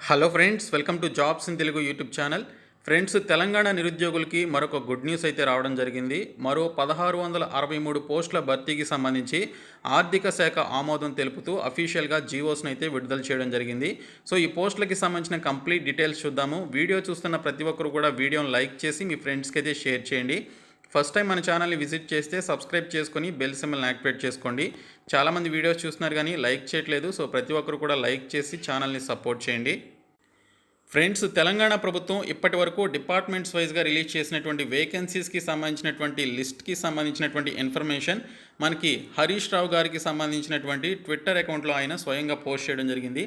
Hello friends, welcome to jobs in Telugu YouTube channel. Friends, Telangana నిరుద్యోగులకి మరొక good news అయితే రావడం జరిగింది. మరో 1663 పోస్టుల భర్తీకి సంబంధించి ఆర్థిక శాఖ ఆమోదం తెలుపుతూ అఫీషియల్గా జీవోస్ని అయితే విడుదల చేయడం జరిగింది. సో ఈ పోస్టులకి సంబంధించిన కంప్లీట్ డీటెయిల్స్ చూద్దాము. వీడియో చూస్తున్న ప్రతి ఒక్కరు కూడా వీడియోని లైక్ చేసి మీ ఫ్రెండ్స్కి అయితే షేర్ చేయండి. ఫస్ట్ టైం మన ఛానల్ని విజిట్ చేస్తే సబ్స్క్రైబ్ చేసుకొని బెల్ సింబల్ని యాక్టివేట్ చేసుకోండి. చాలామంది వీడియోస్ చూస్తున్నారు కానీ లైక్ చేయట్లేదు. సో ప్రతి ఒక్కరు కూడా లైక్ చేసి ఛానల్ని సపోర్ట్ చేయండి. ఫ్రెండ్స్, తెలంగాణ ప్రభుత్వం ఇప్పటి వరకు డిపార్ట్మెంట్స్ వైజ్గా రిలీజ్ చేసినటువంటి వేకెన్సీస్కి సంబంధించినటువంటి లిస్ట్కి సంబంధించినటువంటి ఇన్ఫర్మేషన్ మనకి హరీష్ రావు గారికి సంబంధించినటువంటి ట్విట్టర్ అకౌంట్లో ఆయన స్వయంగా పోస్ట్ చేయడం జరిగింది.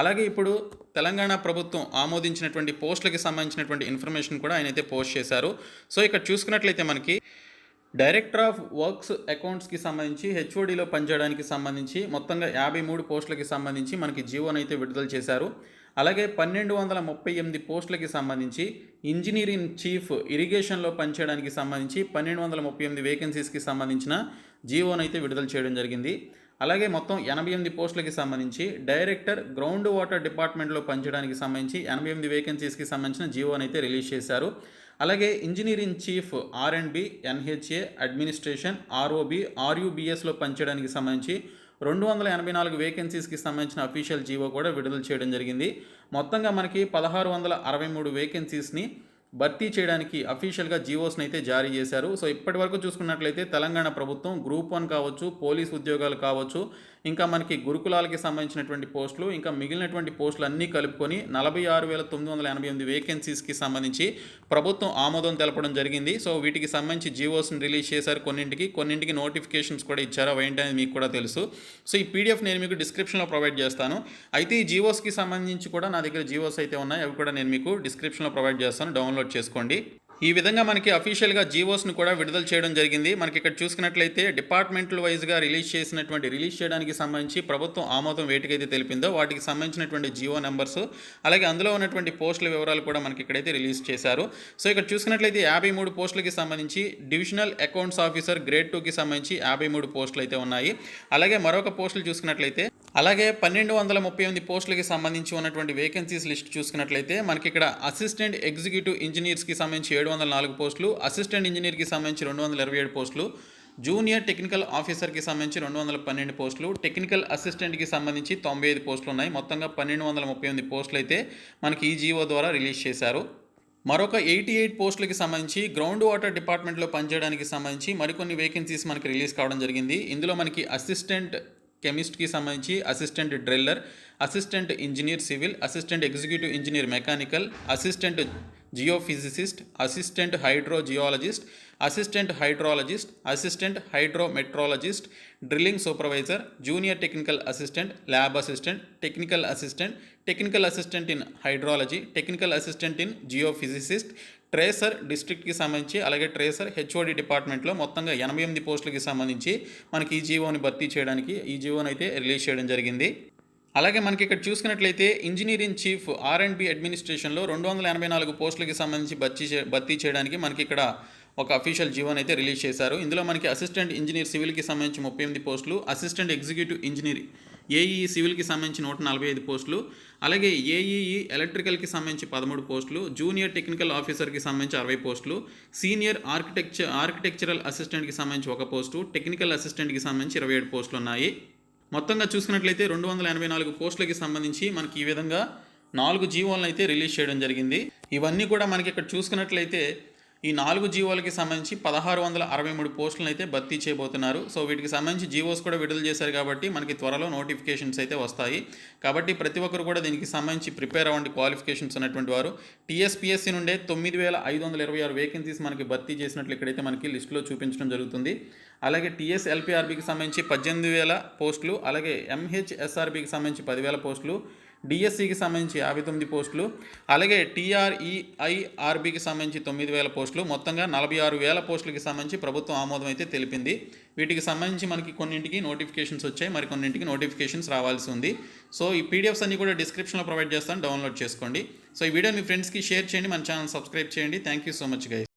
అలాగే ఇప్పుడు తెలంగాణ ప్రభుత్వం ఆమోదించినటువంటి పోస్టులకి సంబంధించినటువంటి ఇన్ఫర్మేషన్ కూడా ఆయన అయితే పోస్ట్ చేశారు. సో ఇక్కడ చూసుకున్నట్లయితే మనకి డైరెక్టర్ ఆఫ్ వర్క్స్ అకౌంట్స్కి సంబంధించి హెచ్ఓడిలో పనిచేయడానికి సంబంధించి మొత్తంగా 53 పోస్టులకి సంబంధించి మనకి జీవోని అయితే విడుదల చేశారు. అలాగే 1238 పోస్టులకి సంబంధించి ఇంజనీరింగ్ చీఫ్ ఇరిగేషన్లో పనిచేయడానికి సంబంధించి 1238 వేకెన్సీస్కి సంబంధించిన జీవోని అయితే విడుదల చేయడం జరిగింది. అలాగే మొత్తం 88 పోస్టులకి సంబంధించి డైరెక్టర్ గ్రౌండ్ వాటర్ డిపార్ట్మెంట్లో పనిచేయడానికి సంబంధించి 88 వేకెన్సీస్కి సంబంధించిన జీవోని అయితే రిలీజ్ చేశారు. అలాగే engineering chief R&B, NHA, administration, ROB, RUBSలో పనిచేయడానికి సంబంధించి 284 వేకెన్సీస్కి సంబంధించిన అఫీషియల్ జీవో కూడా విడుదల చేయడం జరిగింది. మొత్తంగా మనకి 1663 వేకెన్సీస్ని భర్తీ చేయడానికి అఫీషియల్గా జీవోస్ని అయితే జారీ చేశారు. సో ఇప్పటి వరకు చూసుకున్నట్లయితే తెలంగాణ ప్రభుత్వం గ్రూప్ 1 కావచ్చు, పోలీస్ ఉద్యోగాలు కావచ్చు, ఇంకా మనకి గురుకులాలకి సంబంధించినటువంటి పోస్టులు, ఇంకా మిగిలినటువంటి పోస్టులు అన్నీ కలుపుకొని 46,988 వేకెన్సీస్కి సంబంధించి ప్రభుత్వం ఆమోదం తెలపడం జరిగింది. సో వీటికి సంబంధించి జీవోస్ని రిలీజ్ చేశారు. కొన్నింటికి నోటిఫికేషన్స్ కూడా ఇచ్చారు. అవి ఏంటనేది మీకు కూడా తెలుసు. సో ఈ పీడిఎఫ్ నేను మీకు డిస్క్రిప్షన్లో ప్రొవైడ్ చేస్తాను. అయితే ఈ జీవోస్కి సంబంధించి కూడా నా దగ్గర జీవోస్ అయితే ఉన్నాయి. అవి కూడా నేను మీకు డిస్క్రిప్షన్లో ప్రొవైడ్ చేస్తాను. డౌన్లోడ్ చేసుకోండి. ఈ విధంగా మనకి అఫీషియల్గా జీవోస్ను కూడా విడుదల చేయడం జరిగింది. మనకి ఇక్కడ చూసుకున్నట్లయితే డిపార్ట్మెంటల్ వైజ్గా రిలీజ్ చేయడానికి సంబంధించి ప్రభుత్వం ఆమోదం వేటికైతే తెలిపిందో వాటికి సంబంధించినటువంటి జీవో నెంబర్స్, అలాగే అందులో ఉన్నటువంటి పోస్టుల వివరాలు కూడా మనకి ఇక్కడైతే రిలీజ్ చేశారు. సో ఇక్కడ చూసుకున్నట్లయితే 53 పోస్టులకి సంబంధించి డివిజనల్ అకౌంట్స్ ఆఫీసర్ గ్రేడ్ 2కి సంబంధించి 53 పోస్టులు అయితే ఉన్నాయి. అలాగే మరొక పోస్టులు చూసుకున్నట్లయితే 1238 పోస్టులకి సంబంధించి ఉన్నటువంటి వేకెన్సీస్ లిస్ట్ చూసుకున్నట్లయితే మనకి ఇక్కడ అసిస్టెంట్ ఎగ్జిక్యూటివ్ ఇంజనీర్స్కి సంబంధించి 704 పోస్టులు, అసిస్టెంట్ ఇంజనీర్కి సంబంధించి 227 పోస్టులు, జూనియర్ టెక్నికల్ ఆఫీసర్కి సంబంధించి 212 పోస్టులు, టెక్నికల్ అసిస్టెంట్కి సంబంధించి 95 పోస్టులు ఉన్నాయి. మొత్తంగా 1238 పోస్టులు అయితే మనకి ఈ జీవో ద్వారా రిలీజ్ చేశారు. మరొక 88 పోస్టులకి సంబంధించి గ్రౌండ్ వాటర్ డిపార్ట్మెంట్లో పనిచేయడానికి సంబంధించి మరికొన్ని వేకెన్సీస్ మనకి రిలీజ్ కావడం జరిగింది. ఇందులో మనకి అసిస్టెంట్ కెమిస్ట్కి సంబంధించి assistant driller, assistant engineer civil, assistant executive engineer mechanical, assistant geophysicist, assistant hydrogeologist, assistant hydrologist, assistant hydrometeorologist, drilling supervisor, junior technical assistant, lab assistant, technical assistant in hydrology, technical assistant in geophysicist, tracer డిస్ట్రిక్ట్కి సంబంధించి, అలాగే tracer HOD డిపార్ట్మెంట్లో మొత్తంగా 88 పోస్టులకి సంబంధించి మనకి ఈ జీవోని భర్తీ చేయడానికి ఈ జీవోని అయితే రిలీజ్ చేయడం జరిగింది. అలాగే మనకి ఇక్కడ చూసుకున్నట్లయితే ఇంజనీరింగ్ చీఫ్ R&B అడ్మినిస్ట్రేషన్లో 284 పోస్టులకి సంబంధించి భర్తీ చేయడానికి మనకి ఇక్కడ ఒక అఫీషియల్ జీవోని అయితే రిలీజ్ చేశారు. ఇందులో మనకి అసిస్టెంట్ ఇంజనీర్ సివిల్కి సంబంధించి 38 పోస్టులు, అసిస్టెంట్ ఎగ్జిక్యూటివ్ ఇంజనీర్ AEE సివిల్కి సంబంధించి 145 పోస్టులు, అలాగే AEE ఎలక్ట్రికల్కి సంబంధించి 13 పోస్టులు, జూనియర్ టెక్నికల్ ఆఫీసర్కి సంబంధించి 60 పోస్టులు, సీనియర్ ఆర్కిటెక్చరల్ అసిస్టెంట్కి సంబంధించి 1 పోస్టు, టెక్నికల్ అసిస్టెంట్కి సంబంధించి 27 పోస్టులు ఉన్నాయి. మొత్తంగా చూసుకున్నట్లయితే 284 పోస్టులకి సంబంధించి మనకి ఈ విధంగా 4 జీవోలను అయితే రిలీజ్ చేయడం జరిగింది. ఇవన్నీ కూడా మనకి ఇక్కడ చూసుకున్నట్లయితే ఈ 4 జీవోలకి సంబంధించి 1663 పోస్టులను అయితే భర్తీ చేయబోతున్నారు. సో వీటికి సంబంధించి జీవోస్ కూడా విడుదల చేశారు కాబట్టి మనకి త్వరలో నోటిఫికేషన్స్ అయితే వస్తాయి. కాబట్టి ప్రతి ఒక్కరు కూడా దీనికి సంబంధించి ప్రిపేర్ అవ్వండి. క్వాలిఫికేషన్స్ ఉన్నటువంటి వారు TSPSC నుండే 9526 వేకెన్సీస్ మనకి భర్తీ చేసినట్లు ఇక్కడైతే మనకి లిస్టులో చూపించడం జరుగుతుంది. అలాగే TSLPRBకి సంబంధించి 18,000 పోస్టులు, అలాగే MHSRBకి సంబంధించి 10,000 పోస్టులు, DSCకి సంబంధించి 59 పోస్టులు, అలాగే TREIRBకి సంబంధించి 9,000 పోస్టులు, మొత్తంగా 46,000 పోస్టులకి సంబంధించి ప్రభుత్వం ఆమోదం అయితే తెలిపింది. వీటికి సంబంధించి మనకి కొన్నింటికి నోటిఫికేషన్స్ వచ్చాయి, మరికొన్నింటికి నోటిఫికేషన్స్ రావాల్సి ఉంది. సో ఈ పీడిఎఫ్స్ అన్ని కూడా డిస్క్రిప్షన్లో ప్రొవైడ్ చేస్తాను. డౌన్లోడ్ చేసుకోండి. సో ఈ వీడియో మీ ఫ్రెండ్స్కి షేర్ చేయండి. మన ఛానల్ సబ్స్క్రైబ్ చేయండి. Thank you so much guys.